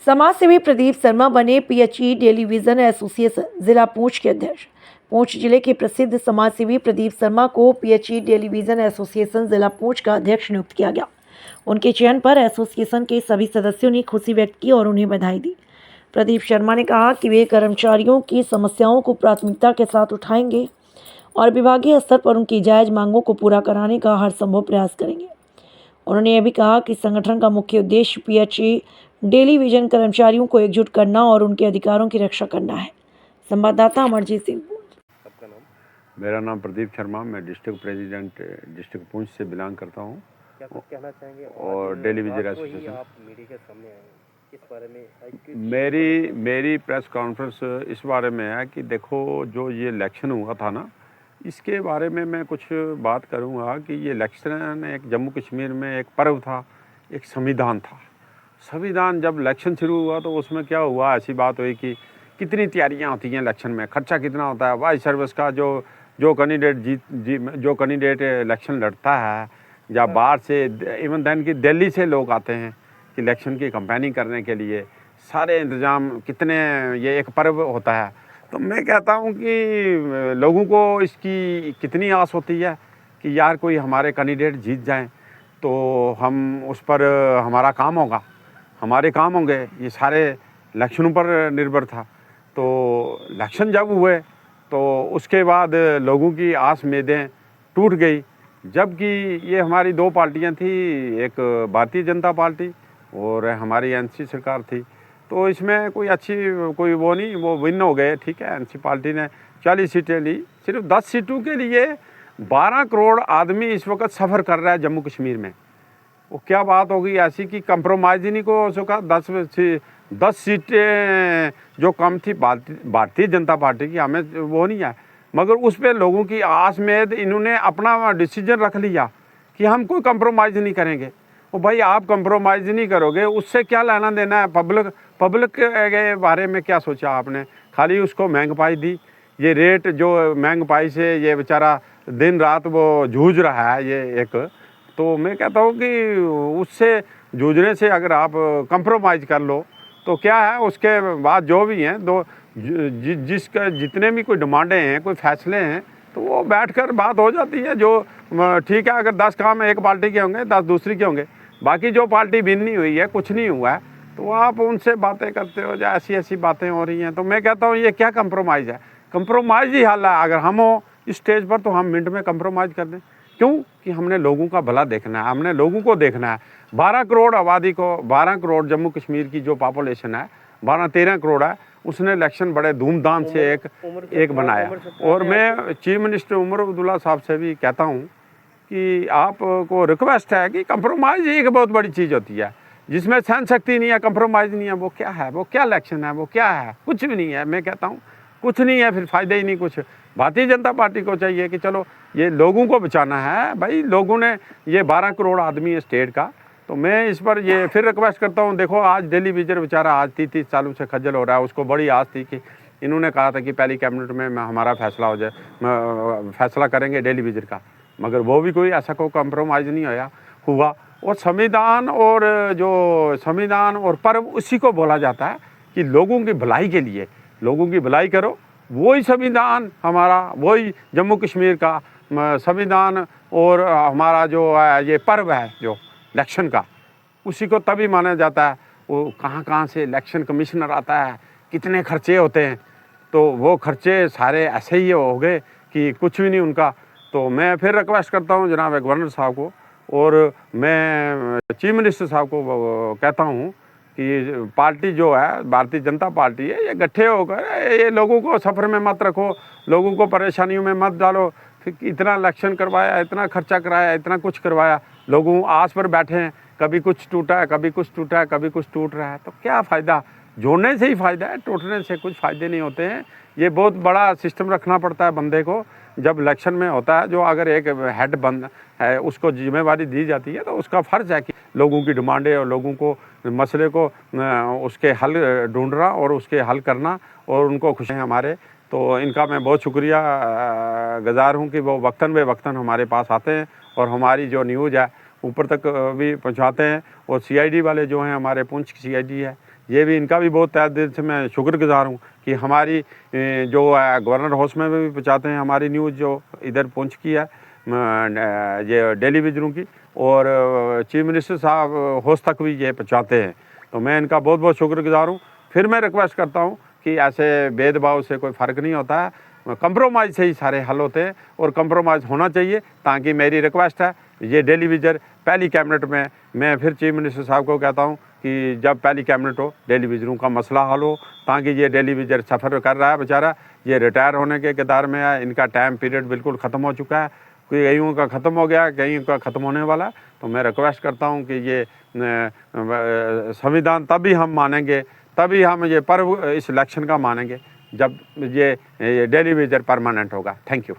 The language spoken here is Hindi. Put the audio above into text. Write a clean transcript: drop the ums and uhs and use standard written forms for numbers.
समाज सेवी प्रदीप शर्मा बने पीएचई टेलीविजन एसोसिएशन जिला पुंछ के अध्यक्ष। पुंछ जिले के प्रसिद्ध समाज सेवी प्रदीप शर्मा को पीएचई टेलीविजन एसोसिएशन जिला पुंछ का अध्यक्ष नियुक्त किया गया। उनके चयन पर एसोसिएशन के सभी सदस्यों ने खुशी व्यक्त की और उन्हें बधाई दी। प्रदीप शर्मा ने कहा कि वे कर्मचारियों की समस्याओं को प्राथमिकता के साथ उठाएंगे और विभागीय स्तर पर उनकी जायज मांगों को पूरा कराने का हर संभव प्रयास करेंगे। उन्होंने यह भी कहा कि संगठन का मुख्य उद्देश्य पीएचई टेलीविजन कर्मचारियों को एकजुट करना और उनके अधिकारों की रक्षा करना है। संवाददाता अमरजीत सिंह। आपका नाम? मेरा नाम प्रदीप शर्मा, मैं डिस्ट्रिक्ट प्रेसिडेंट डिस्ट्रिक्ट पुंछ से बिलोंग करता हूँ। क्या कुछ कहना चाहेंगे? और टेलीविजन रात को ही एसोसिएशन आप मीडिया के सामने आए हैं, किस बारे में? मेरी प्रेस कॉन्फ्रेंस इस बारे में है कि देखो, जो ये इलेक्शन हुआ था ना, इसके बारे में मैं कुछ बात करूँगा कि ये इलेक्शन एक जम्मू कश्मीर में एक पर्व था, एक संविधान था। संविधान जब इलेक्शन शुरू हुआ तो उसमें क्या हुआ, ऐसी बात हुई कि कितनी तैयारियां होती हैं इलेक्शन में, खर्चा कितना होता है। वाइस सर्विस का जो कैंडिडेट इलेक्शन लड़ता है या बाहर से, इवन दैन की दिल्ली से लोग आते हैं कि इलेक्शन की कैंपेनिंग करने के लिए, सारे इंतज़ाम कितने, ये एक पर्व होता है। तो मैं कहता हूँ कि लोगों को इसकी कितनी आस होती है कि यार कोई हमारे कैंडिडेट जीत जाएं तो हम उस पर हमारा काम होगा, हमारे काम होंगे। ये सारे इलेक्शनों पर निर्भर था। तो इलेक्शन जब हुए तो उसके बाद लोगों की आस उम्मीदें टूट गई, जबकि ये हमारी दो पार्टियां थी, एक भारतीय जनता पार्टी और हमारी एनसी सरकार थी। तो इसमें कोई वो नहीं, वो विन हो गए, ठीक है। एनसी पार्टी ने 40 सीटें ली। सिर्फ 10 सीटों के लिए 12 करोड़ आदमी इस वक्त सफ़र कर रहा है जम्मू कश्मीर में। वो क्या बात होगी ऐसी कि कंप्रोमाइज़ ही नहीं को हो सका। 10 सीटें जो कम थी भारतीय जनता पार्टी की, हमें वो नहीं है, मगर उस पर लोगों की आस में इन्होंने अपना डिसीजन रख लिया कि हम कोई कंप्रोमाइज़ नहीं करेंगे। वो भाई, आप कंप्रोमाइज़ नहीं करोगे, उससे क्या लेना देना है? पब्लिक के बारे में क्या सोचा आपने? खाली उसको महंगाई दी। ये रेट जो महंगाई से ये बेचारा दिन रात वो जूझ रहा है, ये एक। तो मैं कहता हूँ कि उससे जूझने से अगर आप कंप्रोमाइज़ कर लो तो क्या है, उसके बाद जो भी हैं, जिसका जितने भी कोई डिमांडें हैं, कोई फैसले हैं, तो वो बैठकर बात हो जाती है। जो ठीक है, अगर 10 काम एक पार्टी के होंगे, 10 दूसरी के होंगे, बाकी जो पार्टी विन नहीं हुई है, कुछ नहीं हुआ है, तो आप उनसे बातें करते हो, जो ऐसी बातें हो रही हैं। तो मैं कहता हूँ ये क्या कंप्रोमाइज़ है? कंप्रोमाइज़ ही हल है। अगर हम हो इस स्टेज पर तो हम मिनट में कंप्रोमाइज़ कर दें। क्यों? कि हमने लोगों का भला देखना है, हमने लोगों को देखना है। 12 करोड़ आबादी को, 12 करोड़ जम्मू कश्मीर की जो पॉपुलेशन है, 12-13 करोड़ है, उसने इलेक्शन बड़े धूमधाम से एक बनाया। और मैं चीफ मिनिस्टर उमर अब्दुल्ला साहब से भी कहता हूँ कि आपको रिक्वेस्ट है कि कंप्रोमाइज़ ही एक बहुत बड़ी चीज़ होती है। जिसमें सहन शक्ति नहीं है, कंप्रोमाइज़ नहीं है, वो क्या है? वो क्या इलेक्शन है? वो क्या है? कुछ भी नहीं है। मैं कहता हूँ कुछ नहीं है, फिर फ़ायदा ही नहीं कुछ। भारतीय जनता पार्टी को चाहिए कि चलो ये लोगों को बचाना है। भाई, लोगों ने, ये 12 करोड़ आदमी है स्टेट का, तो मैं इस पर ये फिर रिक्वेस्ट करता हूँ। देखो, आज टेलीविजन बेचारा आज 30 सालों से खज्जल हो रहा है। उसको बड़ी आस थी कि इन्होंने कहा था कि पहली कैबिनेट में हमारा फैसला हो जाए, फैसला करेंगे टेलीविजन का, मगर वो भी कोई ऐसा कोई कंप्रोमाइज़ नहीं हुआ। और संविधान और पर्व उसी को बोला जाता है कि लोगों की भलाई के लिए, लोगों की भलाई करो। वही संविधान हमारा, वही जम्मू कश्मीर का संविधान और हमारा जो है ये पर्व है जो इलेक्शन का, उसी को तभी माना जाता है। वो कहाँ से इलेक्शन कमिश्नर आता है, कितने खर्चे होते हैं, तो वो खर्चे सारे ऐसे ही हो गए कि कुछ भी नहीं उनका। तो मैं फिर रिक्वेस्ट करता हूँ जनाब गवर्नर साहब को, और मैं चीफ मिनिस्टर साहब को कहता हूँ कि पार्टी जो है भारतीय जनता पार्टी है, ये इकट्ठे होकर ये लोगों को सफ़र में मत रखो, लोगों को परेशानियों में मत डालो। फिर इतना इलेक्शन करवाया, इतना खर्चा कराया, इतना कुछ करवाया, लोगों आस पर बैठे हैं, कभी कुछ टूटा है, कभी कुछ टूटा है, कभी कुछ टूट रहा है। तो क्या फ़ायदा? जोड़ने से ही फ़ायदा है, टूटने से कुछ फ़ायदे नहीं होते हैं। ये बहुत बड़ा सिस्टम रखना पड़ता है बंदे को जब इलेक्शन में होता है। जो अगर एक हेड बंद है, उसको जिम्मेवारी दी जाती है, तो उसका फ़र्ज़ है कि लोगों की डिमांडें और लोगों को मसले को उसके हल ढूंढना और उसके हल करना और उनको खुशी है हमारे। तो इनका मैं बहुत शुक्रिया गुज़ार हूँ कि वो वक्तन बे वक्तन हमारे पास आते हैं और हमारी जो न्यूज़ है ऊपर तक भी पहुँचाते हैं। और CID वाले जो हैं, हमारे पुंछ की CID है, ये भी इनका भी बहुत तहे दिल से मैं शुक्रगुजार हूँ कि हमारी जो गवर्नर हाउस में भी पहुँचाते हैं हमारी न्यूज़ जो इधर पहुँच की है ये डेली विजनों की, और चीफ मिनिस्टर साहब हाउस तक भी ये पहुँचाते हैं। तो मैं इनका बहुत बहुत शुक्रगुजार हूँ। फिर मैं रिक्वेस्ट करता हूँ कि ऐसे भेदभाव से कोई फ़र्क नहीं होता है, कंप्रोमाइज़ से ही सारे हल होते हैं और कंप्रोमाइज़ होना चाहिए। ताकि मेरी रिक्वेस्ट है ये डेली विजन पहली कैबिनेट में, मैं फिर चीफ मिनिस्टर साहब को कहता हूँ कि जब पहली कैबिनेट हो डेली विजनों का मसला हल हो, ताकि ये डेली विजन सफ़र कर रहा है बेचारा, ये रिटायर होने के कतार में है, इनका टाइम पीरियड बिल्कुल ख़त्म हो चुका है, कईयों का ख़त्म हो गया, कईयों का ख़त्म होने वाला है। तो मैं रिक्वेस्ट करता हूँ कि ये संविधान तभी हम मानेंगे, तभी हम ये पर्व इस इलेक्शन का मानेंगे जब ये डेली विजन परमानेंट होगा। Thank you.